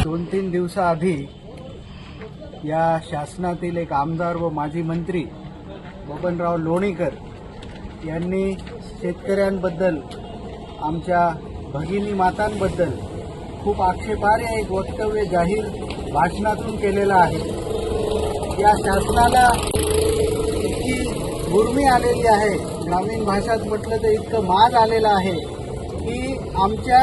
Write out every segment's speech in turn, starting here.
दोन-तीन दिवसाआधी या शासनातील एक आमदार व माजी मंत्री बबनराव लोणीकर यांनी शेतकऱ्यांबद्दल, आमच्या भगिनी मातांबद्दल खूप आक्षेपार्ह एक वक्तव्य जाहीर भाषणातून केलेलं आहे। या शासनाला इतकी गुर्मी आलेली आहे, ग्रामीण भाषेत म्हटलं तर इतकं माज आलेलं आहे की आमच्या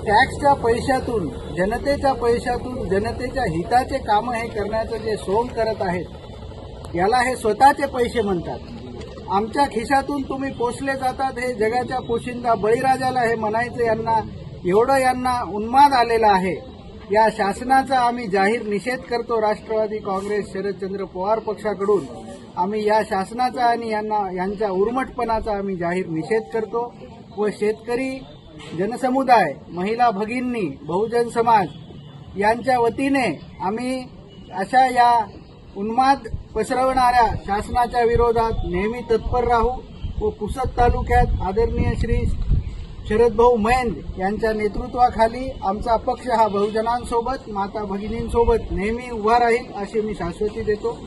टॅक्सच्या पैशातून, जनतेच्या पैशातून जनतेच्या हिताचे कामं हे करण्याचं जे सोंग करत आहेत याला हे स्वतःचे पैसे म्हणतात। आमच्या खिशातून तुम्ही पोसले जातात हे जगाच्या पोशिंदा बळीराजाला हे म्हणायचं यांना एवढं यांना उन्माद आलेला आहे। या शासनाचा आम्ही जाहीर निषेध करतो। राष्ट्रवादी काँग्रेस शरदचंद्र पवार पक्षाकडून आम्ही या शासनाचा आणि यांच्या उर्मटपणाचा आम्ही जाहीर निषेध करतो व शेतकरी जनसमुदाय, महिला भगिनी, बहुजन समाज यांच्या वतीने आम्ही अशा या उन्माद पसरवणाऱ्या शासनाच्या विरोधात नेहमी तत्पर राहू व पुसद तालुक्यात आदरणीय श्री शरदभाऊ मैंद यांच्या नेतृत्वाखाली आमचा पक्ष हा बहुजनांसोबत, माता भगिनींसोबत नेहमी उभा राहील अशी मी शाश्वती देतो।